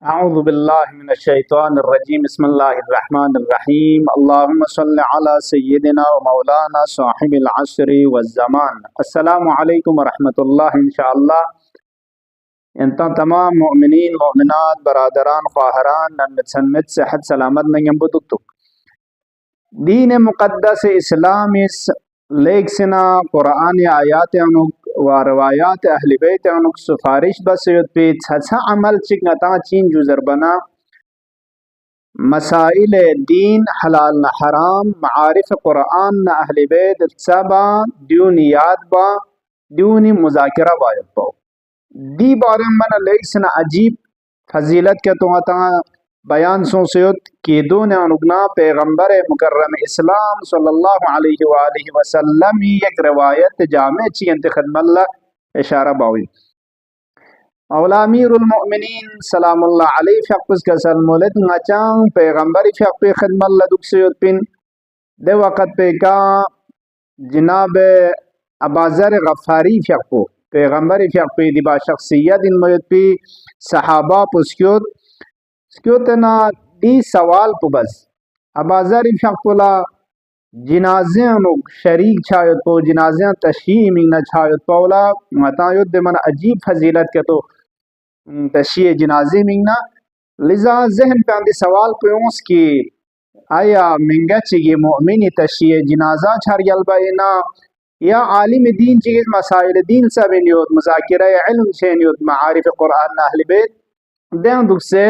अऊज़ु बिल्लाहि मिनश्शैतानिर्रजीम बिस्मिल्लाहिर्रहमानिर्रहीम अल्लाहुम्मा सल्लि अला सय्यिदिना व मौलाना साहिबिल अस्रि वज़्ज़मान। अस्सलामु अलैकुम व रहमतुल्लाह। इंशाअल्लाह इंता तमाम मोमिनीन मोमिनात बरादरान ख्वाहरान नन्मित सन्मित सेहत सलामत में यंबुतुक दीन मुक़द्दस इस्लामिस लेक्सिना कुरान आयात अनुक व रवायात अहल बैत अनुक सिफारिश बसयत पे छछा अमल चिकता चीन जुजर बना मसाइल दीन हलाल न हराम मारिफ कुरान न अहल बैत सबा द्यूनी याद बा द्यूनी मुजाकिरा बायत पाओ दी बारे मन लेक्सिना अजीब फजीलत के तो बयान सोसयत कि दो ने अनुगना पैगंबर मुकर्रम इस्लाम सल्लल्लाहु अलैहि वसल्लम एक रिवायत जामे ची अंत खदमल्ला इशारा बावी औला अमीरुल मोमिनीन सलामुल्लाह अलैहि फक्स कसल मोलद ngacang पैगंबर फक पे खदमल्ला दुखसयत पिन दे वक़्त पे का जनाब अबाजर गफारी फक को पैगंबर फक पे दिबा शख्सियत इन मोयत पे सहाबा पुस्क्योत स्क्योतना दी सवाल को बस अबाजर फकला जिनाजे शरीक छायत को जिनाजे तशहीह मिंगना छायत पौला मतायुद्ध मन अजीब फजीलत के तो तशहीह जिनाजे मिंगना लिजा जहन पे आंदी सवाल पे कि आया मिंगा चिगे मोमिन तशहीह जिनाजा छार यलबैना या आलिम दीन चिगे मसाइल दीन सब नियत मुज़ाकिरा इल्म से नियत मारिफ कुरान अहल बैत दें दुख से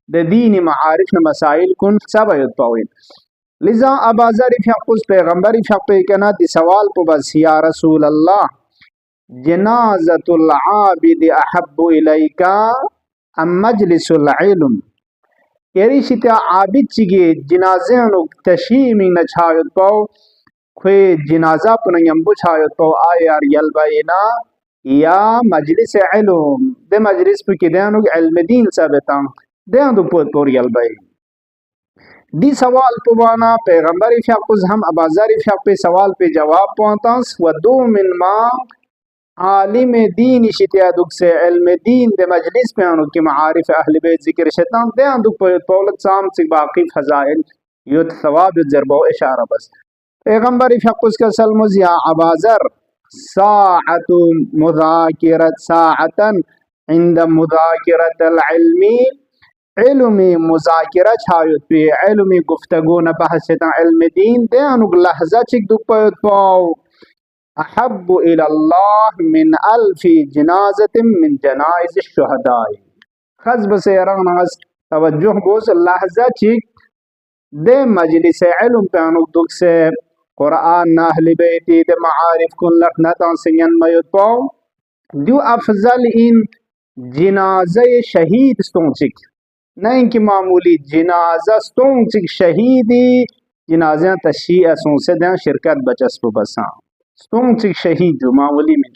द दीन मारिफ मसाइल कुन सब आयत पाविन लिजा अबाजर फकुस पैगंबर फक कहना दी सवाल को बस या रसूल अल्लाह जनाजतुल आबिद अहब्बु इलैका अम मजलिसुल इल्म केरी शिता आबिद चिगे जिनाजे अनुक तशहीह मिंग न छायत पाओ खे जिनाजा पुन यंबु छायत पाओ आयार यलबैना या मजलिस इल्म दे मजलिस पे किदानुक इल्म दीन सबता दे अंदु पोर यलबै दी सवाल पुबाना पैगंबर फकुस हम अबाजर फक पे सवाल पे जवाब पहुंतास व दो मिन मा आलिम दीन शितिया दुख से इल्म दीन दे मजलिस पे अनु की मारिफ अहल बैत जिक्र शैतान दे अंदु पौलत साम से बाकी फजाइल युद सवाब जरबो इशारा बस पैगंबर फकुस का सलमुज या अबाजर साअतु मुज़ाकिरत साअतन इंद मुज़ाकिरत अल इल्मी इल्मी मुज़ाकिरा छायत पे इल्मी गुफ्तगू न बहसता इल्म दीन दे अनुग लहजा चिक दुख पयत पाओ अहब्बु इलल्लाह मिन अल्फी जनाज़तिन मिन जनाइज़ शुहदाई खज़ब से रंगनाज तवज्जुह बोस लहजा चिक दे मजलिस इल्म पे अनुग दुख से कुरान न अहल बैत दे मारिफ कुन लखनता सिंगन मयत पाओ दो अफजल इन जनाज़े शहीद स्टोंचिक नहीं कि मामूली जनाजा स्टोंचिक शहीदी जनाजा तशहीह असों से दें शिरकत बचस को बसा स्टोंचिक शहीद जो मामूली में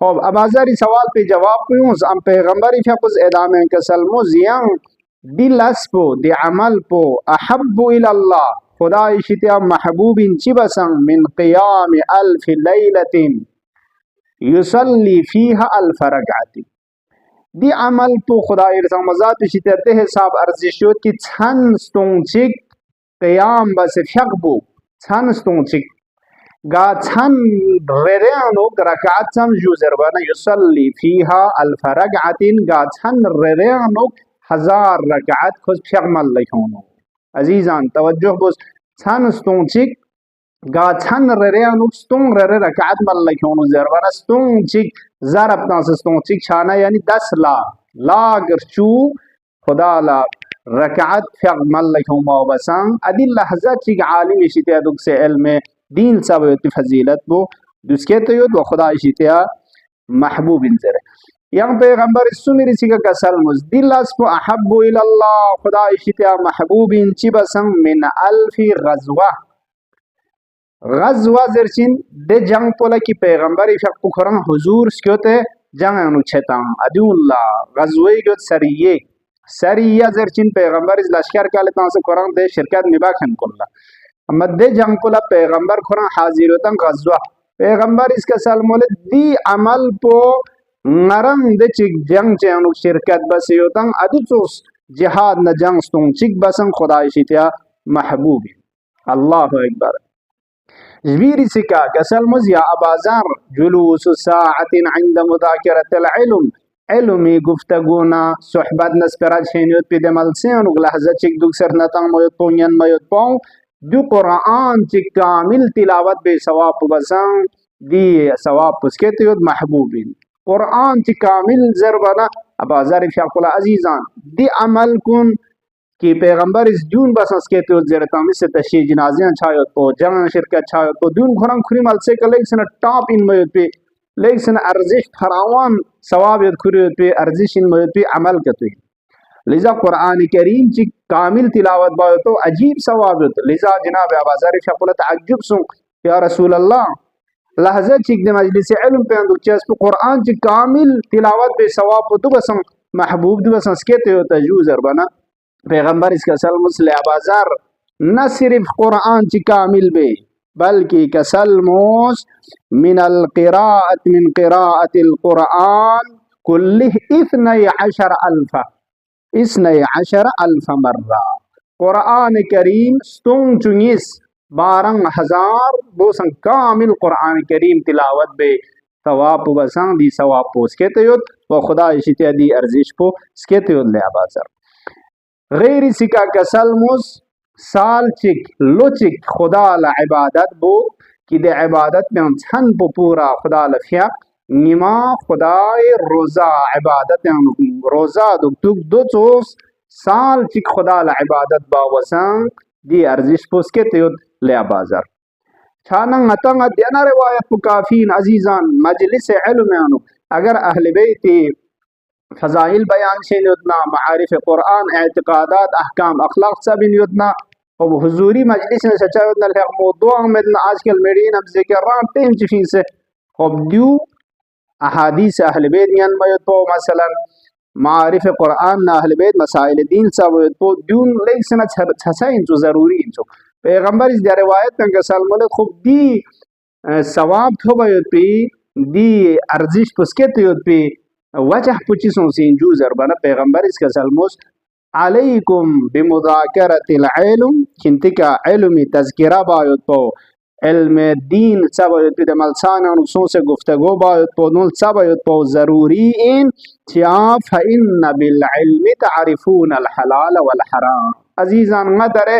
हो अबाजरी सवाल पे जवाब पूछ हम पैगंबर फकुस एदाम कसल मुजियम दिलस पो दे अमल पो अहब्बु इलल्लाह खुदा इशितिया महबूबिन चिबसंग मिन क़ियाम अल्फ लैलतिन युसल्ली फीहा अल्फ रकअत दी अमल तो खुदा मजात शिते हिसाब अर्जिशोत की छन स्टोंचिक क़याम बस फकबो छन स्टोंचिक गा छन रेरेनो रकात सम जुजरबना युसल्ली फीहा अल्फ रकअतिन गा छन रेरेनो 1000 रकात खुद फकमल लखोनो अजीजान तवज्जो बस छन स्टोंचिक गा छन रेरेनो स्टों रेरे रकात मल लखोनो जरबना स्टोंचिक ज़रब तास स्टोंचिक छाना यानी 10 लाख चू खुदा ला रकात फक मल लखोमा बसंग अदिल लहजा चिक आलिम शितिया दुख से इल्म दीन सब फजीलत वो दुसके तो यो खुदा शितिया महबूब इंजर yang पैगंबर सुमिर सिका कसल मुजदिलस को अहब्बु इलल्लाह खुदा शितिया महबूबिन चिबसंग मिन अल्फी गज़वा गज़वा जरचिन दे जंग पोला की पैगंबर फक पुखरंग हुजूर स्क्योते जंग अनु छतां अदुल्ला गज़वे गो सरिया जरचिन पैगंबर इस लश्कर का लेता से कुरान दे शिरकत निभा खन कुल्ला मद्दे जंग पोला पैगंबर खुरंग हाजिर होता गज़वा पैगंबर इसका सलमोले दी अमल पो ngarang de chik jang che anu shirkat bas yotang adutsus jihad na jang stung chik basang khudai shitia mahbubi. Allahu akbar. جبيري سكا كسلمز يا أبازار جلوس ساعة عند مذاكرة العلم علمي گفتگونا صحبت نسپرد شینیوت پی دمال سین و لحظه چک دوک سر نتان موید پونین موید پون دو قرآن چک کامل تلاوت بے ثواب بسان دی ثواب پسکتیوت محبوبین قرآن چک کامل زربنا أبازار فیاقل عزیزان دی عمل کن कि पैगंबर इस दून बस के तो जरतामी से तशी जनाजियां छायो तो जंग शिरकत छायो तो दून घरम खुरी मल से कलेग सन टॉप इन मयत पे लेग सन अर्जिश फरावान सवाब यद खुरी पे अर्जिश इन मयत पे अमल करते लिजा कुरान करीम की कामिल तिलावत बायो तो अजीब सवाब यद लिजा जनाब आबाजारी शकुल तअज्जुब सुन या रसूल अल्लाह लहजा चिक दे मजलिस इल्म पे अंदु चस पे कुरान की कामिल तिलावत पे सवाब तो बस महबूब दु बस के तो तजूजर बना पैगंबर इसका सलमुस ले बाजार न सिर्फ कुरान ची कामिल बे बल्कि कसलमुस मिनल क़िराअत मिन क़िराअतिल कुरान कुल्लिह इत्नई अशर अल्फ मर्रा कुरान करीम स्तुंग चुंगिस 12,000 बोसन कामिल कुरान करीम तिलावत बे सवाब बसां दी सवाब पोस के तयुत व खुदा इशितिया दी अर्जिश पो स्के तयुत ले बाजार غیر सिका कसलमुस साल चिक लोचिक खुदा ला इबादत बो कि दे इबादत में छन पूरा खुदा लफिया निमा खुदाए रोजा इबादत रोजा दुक दो चोस साल चिक खुदा ला इबादत बावसंग दी अर्जिश पुसके तयुद ले बाजार छानंग अतंग देना रिवायत काफीन अजीजान मजलिस इल्म अगर अहले बैत फजाइल बयान से युतना मारिफ कुरान एतकादात अहकाम अखलाक सब युतना और हुजूरी मजलिस में सच्चा युतना मौदूअ में आजकल मेडीन अब ज़िक्र टेम चिफी से खबदू अहादीस अहले बैत यन मयतो मसलन मारिफ कुरान ना अहले बैत मसाइल दीन सब तो दून लेक सना छसा इंचो जरूरी इंचो पैगंबर इस रिवायत में कसल मोले खूब दी सवाब थोबयत पे दी अर्जिश पुसके तयत पे वजह पुची सोसिन जूजर बना पैगंबर इसका सलमुस अलैकुम बिमुदाकरतिल इल्म चिंतिका इल्मी तज़किरा बायत तो इल्म दीन सबयत पे मलसान अनुसों से गुफ्तगो बायत तो नुल सबयत तो जरूरी इन चिया फइन्न बिल इल्मी तारिफून अल हलाल वल हराम अजीजान मदरे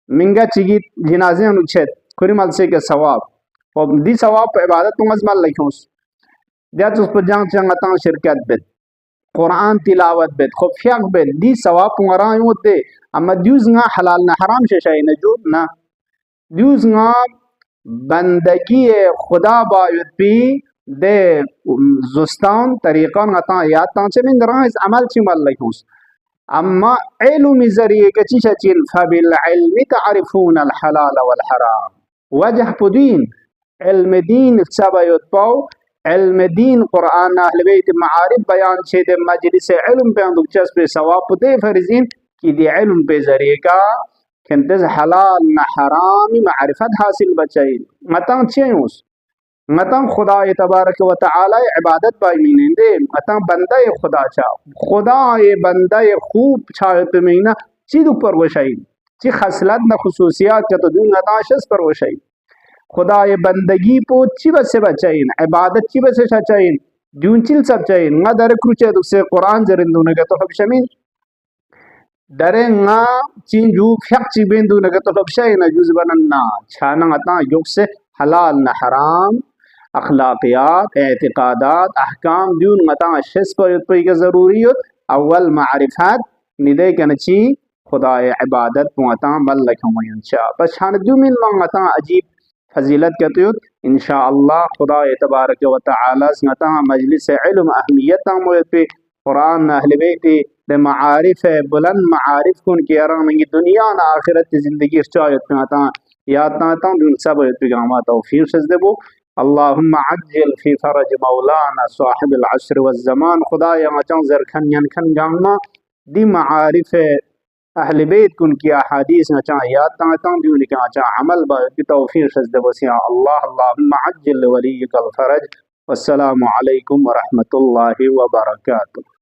मिंगा चिगी जिनाजे अनुच्छेद खुरी मल से के सवाब और दी सवाब इबादत तो मजमल लिखोस दिया उस पर जंग चंग अतां शिरकत बेद कुरान तिलावत बेद खुफियाक बेद दी सवाब पुंगरा होते अम्मा द्यूज ना हलाल ना हराम शेशाई ना जो ना द्यूज ना बंदगी खुदा बायुत पी दे जुस्तान तरीक़ान अतां याद तां चमिन दराज अमल चिमल लिखोस अम्मा इल्म जरिए के चीशा चिन फबिल इल्मी तारिफून अल हलाल वल हराम वजह पुदीन इल्म दीन सबयत पाओ इल्म दीन कुरान अहले बैत मारिफ बयान छे दे मजलिस इल्म पे अंदुक चस पे सवाब पुते फरजीन की दे इल्म पे जरिए का खंदज हलाल न हराम मारिफत हासिल बचाई मतन छेउस मतन खुदा तबारक व तआला इबादत बाई मीनेंदे मतन बंदा खुदा चा खुदा ये बंदा खूब छाए पे मीना चीज ऊपर वशाई ची खसलत न खुसूसियात का तो दून नताशस पर वशाई खुदा ये बंदगी पो चिब से बचाइन इबादत चिब से सचाइन दूंचिल सब चाइन ना दर क्रुचे दुसे कुरान जरिंदू ने तो हब शमीन दरे ना चिन जू फक चिबेंदू ने तो हब शाइन जुज बनना छाना अता युग से हलाल न हराम अखलाकियात एतिकादात अहकाम दून मता शस पर के जरूरियत अव्वल मारिफत निदे कनची खुदा इबादत पुआता मल लखमयंशा बस छान दू मिन मंगता अजीब फजीलत कहते हो इंशाअल्लाह खुदा तबारक व तआला संगता मजलिस इल्म अहमियत मोयत पे कुरान अहले बैत दे मारिफ बुलंद मारिफ कुन के रंगी दुनिया न आखिरत जिंदगी चायत आता याद ता दुन सब पैगामा तौफीक सजदबो अल्लाहुम्मा अज्जिल फी फरज मौलाना साहिब अल अस्र व ज़मान खुदा या चंग जरखन यनखन गामा दी मारिफ अहले बैत कुन की अहादीस न चा याद ता दून का चा अमल ब की तौफीक सजद बसिया अल्लाह अल्लाहुम्मा अज्जिल वलीकल फरज अस्सलामु अलैकुम व रहमतुल्लाहि व बरकातुहू।